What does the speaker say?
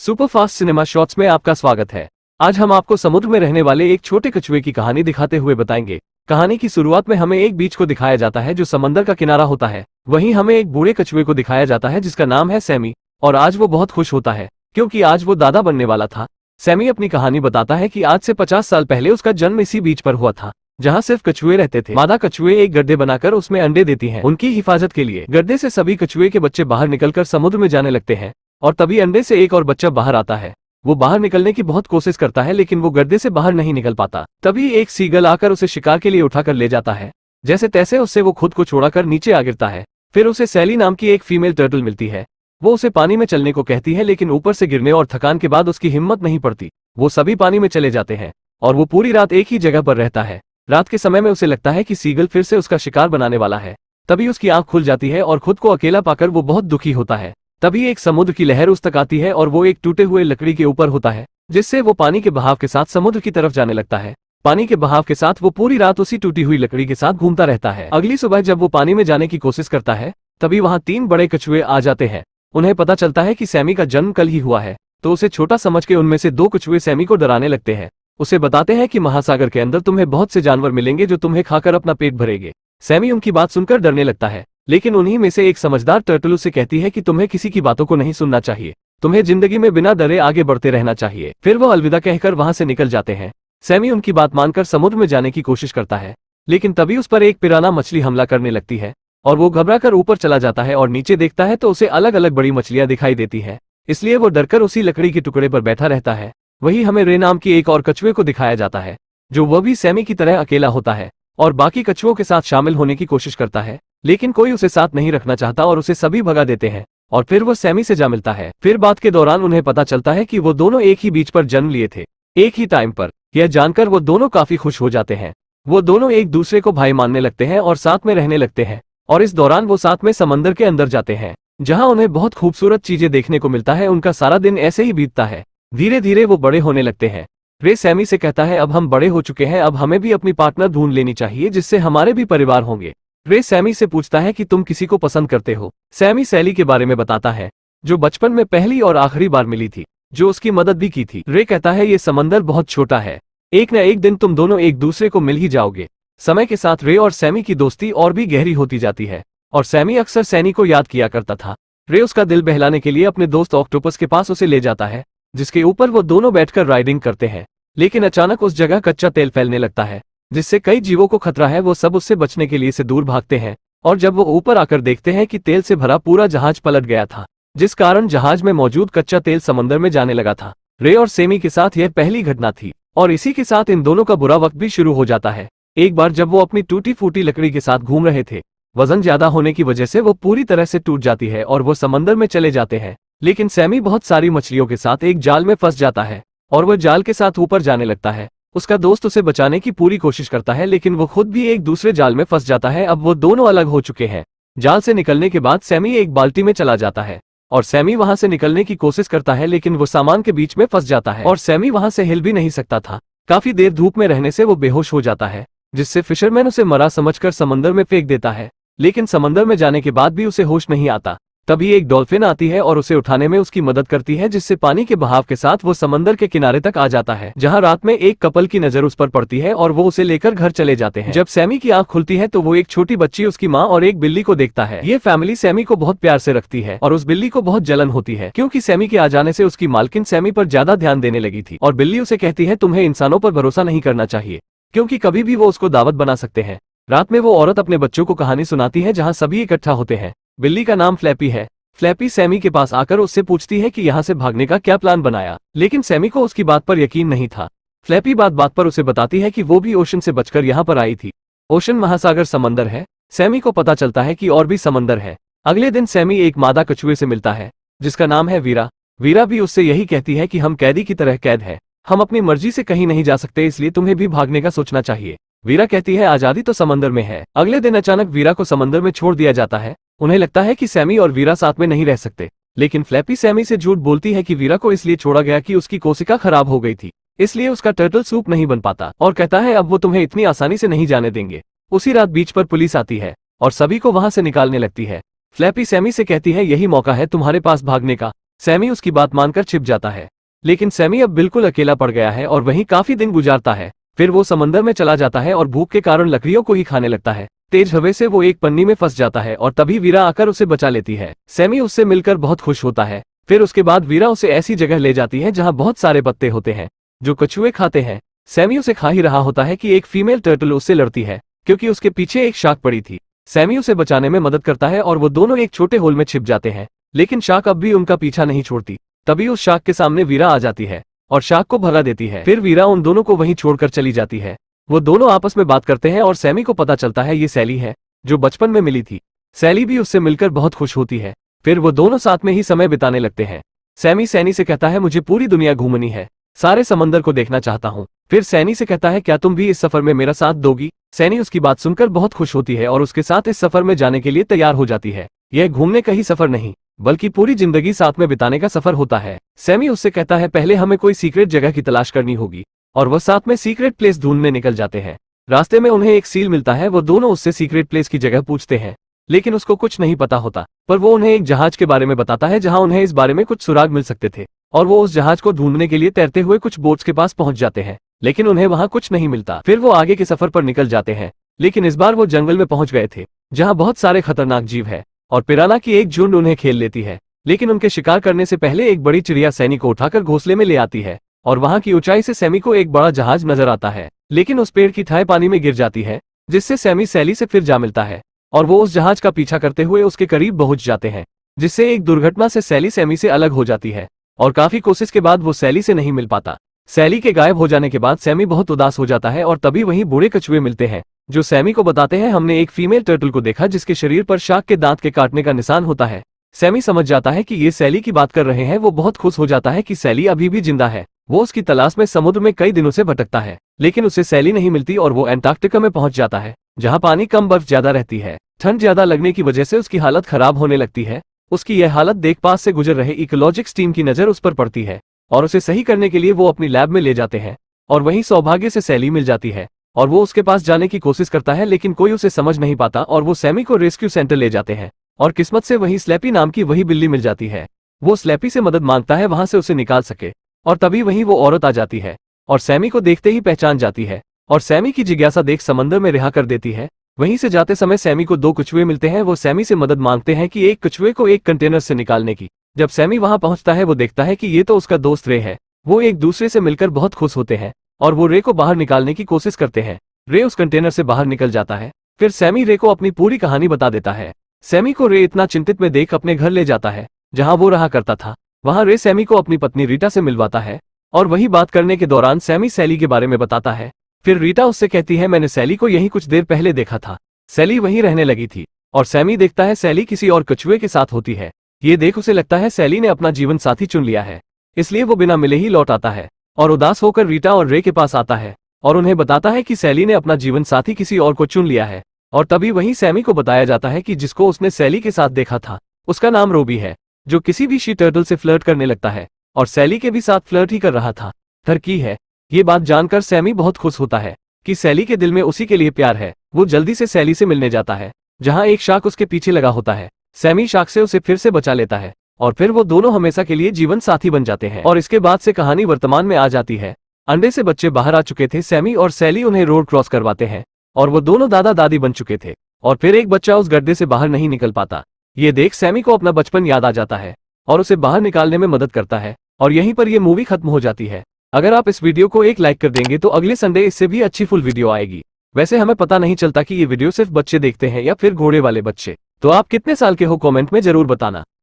Superfast cinema shots में आपका स्वागत है। आज हम आपको समुद्र में रहने वाले एक छोटे कछुए की कहानी दिखाते हुए बताएंगे। कहानी की शुरुआत में हमें एक बीच को दिखाया जाता है जो समंदर का किनारा होता है। वहीं हमें एक बूढ़े कछुए को दिखाया जाता है जिसका नाम है सैमी, और आज वो बहुत खुश होता है क्योंकि आज वो दादा बनने वाला था। सैमी अपनी कहानी बताता है कि आज से 50 साल पहले उसका जन्म इसी बीच पर हुआ था जहाँ सिर्फ कछुए रहते थे। मादा कछुए एक गड्ढे बनाकर उसमें अंडे देती हैं। उनकी हिफाजत के लिए गड्ढे से सभी कछुए के बच्चे बाहर निकलकर समुद्र में जाने लगते हैं और तभी अंडे से एक और बच्चा बाहर आता है। वो बाहर निकलने की बहुत कोशिश करता है लेकिन वो गड्ढे से बाहर नहीं निकल पाता। तभी एक सीगल आकर उसे शिकार के लिए उठाकर ले जाता है। जैसे तैसे उससे वो खुद को छोड़ाकर नीचे आ गिरता है। फिर उसे सैली नाम की एक फीमेल टर्टल मिलती है। वो उसे पानी में चलने को कहती है लेकिन ऊपर से गिरने और थकान के बाद उसकी हिम्मत नहीं पड़ती। वो सभी पानी में चले जाते हैं और वो पूरी रात एक ही जगह पर रहता है। रात के समय में उसे लगता है कि सीगल फिर से उसका शिकार बनाने वाला है। तभी उसकी आंख खुल जाती है और खुद को अकेला पाकर वो बहुत दुखी होता है। तभी एक समुद्र की लहर उस तक आती है और वो एक टूटे हुए लकड़ी के ऊपर होता है जिससे वो पानी के बहाव के साथ समुद्र की तरफ जाने लगता है। पानी के बहाव के साथ वो पूरी रात उसी टूटी हुई लकड़ी के साथ घूमता रहता है। अगली सुबह जब वो पानी में जाने की कोशिश करता है तभी वहाँ 3 बड़े कछुए आ जाते हैं। उन्हें पता चलता है कि सैमी का जन्म कल ही हुआ है तो उसे छोटा समझ के उनमें से 2 कछुए सैमी को डराने लगते हैं। उसे बताते हैं कि महासागर के अंदर तुम्हें बहुत से जानवर मिलेंगे जो तुम्हें खाकर अपना पेट भरेंगे। सैमी उनकी बात सुनकर डरने लगता है लेकिन उन्हीं में से एक समझदार टर्टल उसे कहती है कि तुम्हें किसी की बातों को नहीं सुनना चाहिए, तुम्हें जिंदगी में बिना डरे आगे बढ़ते रहना चाहिए। फिर वो अलविदा कहकर वहां से निकल जाते हैं। सैमी उनकी बात मानकर समुद्र में जाने की कोशिश करता है लेकिन तभी उस पर एक पिराना मछली हमला करने लगती है और वो घबराकर ऊपर चला जाता है और नीचे देखता है तो उसे अलग अलग बड़ी मछलियां दिखाई देती है। इसलिए वो डरकर उसी लकड़ी के टुकड़े पर बैठा रहता है। वही हमें रे नाम की एक और कछुए को दिखाया जाता है जो वह भी सैमी की तरह अकेला होता है और बाकी कछुओं के साथ शामिल होने की कोशिश करता है लेकिन कोई उसे साथ नहीं रखना चाहता और उसे सभी भगा देते हैं और फिर वो सैमी से जा मिलता है। फिर बात के दौरान उन्हें पता चलता है कि वो दोनों एक ही बीच पर जन्म लिए थे, एक ही टाइम पर। यह जानकर वो दोनों काफी खुश हो जाते हैं। वो दोनों एक दूसरे को भाई मानने लगते हैं और साथ में रहने लगते हैं और इस दौरान वो साथ में समंदर के अंदर जाते हैं जहाँ उन्हें बहुत खूबसूरत चीजें देखने को मिलता है। उनका सारा दिन ऐसे ही बीतता है। धीरे धीरे वो बड़े होने लगते हैं। रे सैमी से कहता है अब हम बड़े हो चुके हैं, अब हमें भी अपनी पार्टनर ढूंढ लेनी चाहिए जिससे हमारे भी परिवार होंगे। रे सैमी से पूछता है कि तुम किसी को पसंद करते हो। सैमी सैली के बारे में बताता है जो बचपन में पहली और आखिरी बार मिली थी, जो उसकी मदद भी की थी। रे कहता है ये समंदर बहुत छोटा है, एक न एक दिन तुम दोनों एक दूसरे को मिल ही जाओगे। समय के साथ रे और सैमी की दोस्ती और भी गहरी होती जाती है और सैमी अक्सर सैनी को याद किया करता था। रे उसका दिल बहलाने के लिए अपने दोस्त ऑक्टोपस के पास उसे ले जाता है जिसके ऊपर वो दोनों बैठकर राइडिंग करते हैं। लेकिन अचानक उस जगह कच्चा तेल फैलने लगता है जिससे कई जीवों को खतरा है। वो सब उससे बचने के लिए से दूर भागते हैं और जब वो ऊपर आकर देखते हैं कि तेल से भरा पूरा जहाज पलट गया था जिस कारण जहाज में मौजूद कच्चा तेल समंदर में जाने लगा था। रे और सैमी के साथ यह पहली घटना थी और इसी के साथ इन दोनों का बुरा वक्त भी शुरू हो जाता है। एक बार जब वो अपनी टूटी फूटी लकड़ी के साथ घूम रहे थे, वजन ज्यादा होने की वजह से वो पूरी तरह से टूट जाती है और वो समंदर में चले जाते हैं। लेकिन सैमी बहुत सारी मछलियों के साथ एक जाल में फंस जाता है और वह जाल के साथ ऊपर जाने लगता है। उसका दोस्त उसे बचाने की पूरी कोशिश करता है लेकिन वो खुद भी एक दूसरे जाल में फंस जाता है। अब वो दोनों अलग हो चुके हैं। जाल से निकलने के बाद सैमी एक बाल्टी में चला जाता है और सैमी वहां से निकलने की कोशिश करता है लेकिन वो सामान के बीच में फंस जाता है और सैमी वहां से हिल भी नहीं सकता था। काफी देर धूप में रहने से वो बेहोश हो जाता है जिससे फिशरमैन उसे मरा समझकर समंदर में फेंक देता है। लेकिन समंदर में जाने के बाद भी उसे होश नहीं आता। तभी एक डॉल्फिन आती है और उसे उठाने में उसकी मदद करती है जिससे पानी के बहाव के साथ वो समंदर के किनारे तक आ जाता है जहां रात में एक कपल की नजर उस पर पड़ती है और वो उसे लेकर घर चले जाते हैं। जब सैमी की आंख खुलती है तो वो एक छोटी बच्ची, उसकी माँ और एक बिल्ली को देखता है। ये फैमिली सैमी को बहुत प्यार से रखती है और उस बिल्ली को बहुत जलन होती है क्योंकि सैमी के आ जाने से उसकी मालकिन सैमी पर ज्यादा ध्यान देने लगी थी और बिल्ली उसे कहती है तुम्हें इंसानों पर भरोसा नहीं करना चाहिए क्योंकि कभी भी वो उसको दावत बना सकते हैं। रात में वो औरत अपने बच्चों को कहानी सुनाती है जहाँ सभी इकट्ठा होते हैं। बिल्ली का नाम फ्लैपी है। फ्लैपी सैमी के पास आकर उससे पूछती है कि यहाँ से भागने का क्या प्लान बनाया, लेकिन सैमी को उसकी बात पर यकीन नहीं था। फ्लैपी बात बात पर उसे बताती है कि वो भी ओशन से बचकर यहाँ पर आई थी। ओशन महासागर समंदर है। सैमी को पता चलता है कि और भी समंदर है। अगले दिन सैमी एक मादा कछुए से मिलता है जिसका नाम है वीरा। वीरा भी उससे यही कहती है कि हम कैदी की तरह कैद है, हम अपनी मर्जी से कहीं नहीं जा सकते, इसलिए तुम्हें भी भागने का सोचना चाहिए। वीरा कहती है आजादी तो समंदर में है। अगले दिन अचानक वीरा को समंदर में छोड़ दिया जाता है। उन्हें लगता है कि सैमी और वीरा साथ में नहीं रह सकते लेकिन फ्लैपी सैमी से झूठ बोलती है कि वीरा को इसलिए छोड़ा गया कि उसकी कोशिका खराब हो गई थी, इसलिए उसका टर्टल सूप नहीं बन पाता और कहता है अब वो तुम्हें इतनी आसानी से नहीं जाने देंगे। उसी रात बीच पर पुलिस आती है और सभी को वहां से निकालने लगती है। फ्लैपी सैमी से कहती है यही मौका है तुम्हारे पास भागने का। सैमी उसकी बात मानकर छिप जाता है। लेकिन सैमी अब बिल्कुल अकेला पड़ गया है और वहीं काफी दिन गुजारता है। फिर वो समंदर में चला जाता है और भूख के कारण लकड़ियों को ही खाने लगता है। तेज हवा से वो एक पन्नी में फंस जाता है और तभी वीरा आकर उसे बचा लेती है। सैमी उससे मिलकर बहुत खुश होता है। फिर उसके बाद वीरा उसे ऐसी जगह ले जाती है जहाँ बहुत सारे पत्ते होते हैं जो कछुए खाते हैं। सैमी उसे खा ही रहा होता है कि एक फीमेल टर्टल उससे लड़ती है क्योंकि उसके पीछे एक शार्क पड़ी थी। सैमी उसे बचाने में मदद करता है और वो दोनों एक छोटे होल में छिप जाते हैं। लेकिन शार्क अब भी उनका पीछा नहीं छोड़ती। तभी उस शार्क के सामने वीरा आ जाती है और शार्क को भगा देती है। फिर वीरा उन दोनों को वहीं छोड़कर चली जाती है। वो दोनों आपस में बात करते हैं और सैमी को पता चलता है ये सैली है जो बचपन में मिली थी। सैली भी उससे मिलकर बहुत खुश होती है। फिर वो दोनों साथ में ही समय बिताने लगते हैं। सैमी सैनी से कहता है मुझे पूरी दुनिया घूमनी है, सारे समंदर को देखना चाहता हूँ। फिर सैनी से कहता है क्या तुम भी इस सफर में मेरा साथ दोगी। सैनी उसकी बात सुनकर बहुत खुश होती है और उसके साथ इस सफर में जाने के लिए तैयार हो जाती है। यह घूमने का ही सफर नहीं बल्कि पूरी जिंदगी साथ में बिताने का सफर होता है। सैमी उससे कहता है पहले हमें कोई सीक्रेट जगह की तलाश करनी होगी और वह साथ में सीक्रेट प्लेस ढूंढने निकल जाते हैं। रास्ते में उन्हें एक सील मिलता है। वो दोनों उससे सीक्रेट प्लेस की जगह पूछते हैं लेकिन उसको कुछ नहीं पता होता। पर वो उन्हें एक जहाज के बारे में बताता है जहां उन्हें इस बारे में कुछ सुराग मिल सकते थे और वो उस जहाज को ढूंढने के लिए तैरते हुए कुछ बोट्स के पास पहुंच जाते हैं लेकिन उन्हें वहां कुछ नहीं मिलता। फिर वो आगे के सफर पर निकल जाते हैं लेकिन इस बार वो जंगल में पहुंच गए थे जहां बहुत सारे खतरनाक जीव है और पिराना की एक झुंड उन्हें खेल लेती है। लेकिन उनके शिकार करने से पहले एक बड़ी चिड़िया सैनी को उठाकर घोंसले में ले आती है और वहां की ऊंचाई से सैमी को एक बड़ा जहाज नजर आता है। लेकिन उस पेड़ की थाई पानी में गिर जाती है जिससे सैमी सैली से फिर जा मिलता है और वो उस जहाज का पीछा करते हुए उसके करीब पहुंच जाते हैं जिससे एक दुर्घटना से सैली सैमी से अलग हो जाती है और काफी कोशिश के बाद वो सैली से नहीं मिल पाता। सैली के गायब हो जाने के बाद सैमी बहुत उदास हो जाता है और तभी वहीं बूढ़े कछुए मिलते हैं जो सैमी को बताते हैं हमने एक फीमेल टर्टल को देखा जिसके शरीर पर शार्क के दांत के काटने का निशान होता है। सैमी समझ जाता है कि ये सैली की बात कर रहे हैं। वो बहुत खुश हो जाता है कि सैली अभी भी जिंदा है। वो उसकी तलाश में समुद्र में कई दिनों से भटकता है लेकिन उसे सैली नहीं मिलती और वो एंटार्क्टिका में पहुंच जाता है जहां पानी कम, बर्फ ज्यादा रहती है। ठंड ज्यादा लगने की वजह से उसकी हालत खराब होने लगती है। उसकी यह हालत देख पास से गुजर रहे इकोलॉजिक्स टीम की नजर उस पर पड़ती है और उसे सही करने के लिए वो अपनी लैब में ले जाते हैं और वहीं सौभाग्य से सैली मिल जाती है और वो उसके पास जाने की कोशिश करता है लेकिन कोई उसे समझ नहीं पाता और वो सैमी को रेस्क्यू सेंटर ले जाते हैं और किस्मत से वहीं स्लैपी नाम की वही बिल्ली मिल जाती है। वो स्लैपी से मदद मांगता है वहां से उसे निकाल सके और तभी वहीं वो औरत आ जाती है और सैमी को देखते ही पहचान जाती है और सैमी की जिज्ञासा देख समंदर में रिहा कर देती है। वहीं से जाते समय सैमी को दो कछुए मिलते हैं। वो सैमी से मदद मांगते हैं कि एक कछुए को एक कंटेनर से निकालने की। जब सैमी वहां पहुंचता है वो देखता है कि ये तो उसका दोस्त रे है। वो एक दूसरे से मिलकर बहुत खुश होते हैं और वो रे को बाहर निकालने की कोशिश करते हैं। रे उस कंटेनर से बाहर निकल जाता है। फिर सैमी रे को अपनी पूरी कहानी बता देता है। सैमी को रे इतना चिंतित में देख अपने घर ले जाता है जहां वो रहा करता था। वहां रे सैमी को अपनी पत्नी रीटा से मिलवाता है और वही बात करने के दौरान सैमी सैली के बारे में बताता है। फिर रीटा उससे कहती है मैंने सैली को यहीं कुछ देर पहले देखा था। सैली वहीं रहने लगी थी और सैमी देखता है सैली किसी और कछुए के साथ होती है। ये देख उसे लगता है सैली ने अपना जीवन साथी चुन लिया है, इसलिए वो बिना मिले ही लौट आता है और उदास होकर रीटा और रे के पास आता है और उन्हें बताता है कि सैली ने अपना जीवन साथी किसी और को चुन लिया है। और तभी वहीं सैमी को बताया जाता है कि जिसको उसने सैली के साथ देखा था उसका नाम रोबी है, जो किसी भी शी टर्टल से फ्लर्ट करने लगता है और सैली के भी साथ फ्लर्ट ही कर रहा था। टर्की है। ये बात जानकर सैमी बहुत खुश होता है कि सैली के दिल में उसी के लिए प्यार है। वो जल्दी से सैली से मिलने जाता है जहां एक शार्क उसके पीछे लगा होता है। सैमी शार्क से उसे फिर से बचा लेता है और फिर वो दोनों हमेशा के लिए जीवन साथी बन जाते हैं। और इसके बाद से कहानी वर्तमान में आ जाती है। अंडे से बच्चे बाहर आ चुके थे। सैमी और सैली उन्हें रोड क्रॉस करवाते हैं और वो दोनों दादा दादी बन चुके थे और फिर एक बच्चा उस गड्ढे से बाहर नहीं निकल पाता। ये देख सैमी को अपना बचपन याद आ जाता है और उसे बाहर निकालने में मदद करता है और यहीं पर ये मूवी खत्म हो जाती है। अगर आप इस वीडियो को एक लाइक कर देंगे तो अगले संडे इससे भी अच्छी फुल वीडियो आएगी। वैसे हमें पता नहीं चलता कि ये वीडियो सिर्फ बच्चे देखते हैं या फिर घोड़े वाले बच्चे। तो आप कितने साल के हो कमेंट में जरूर बताना।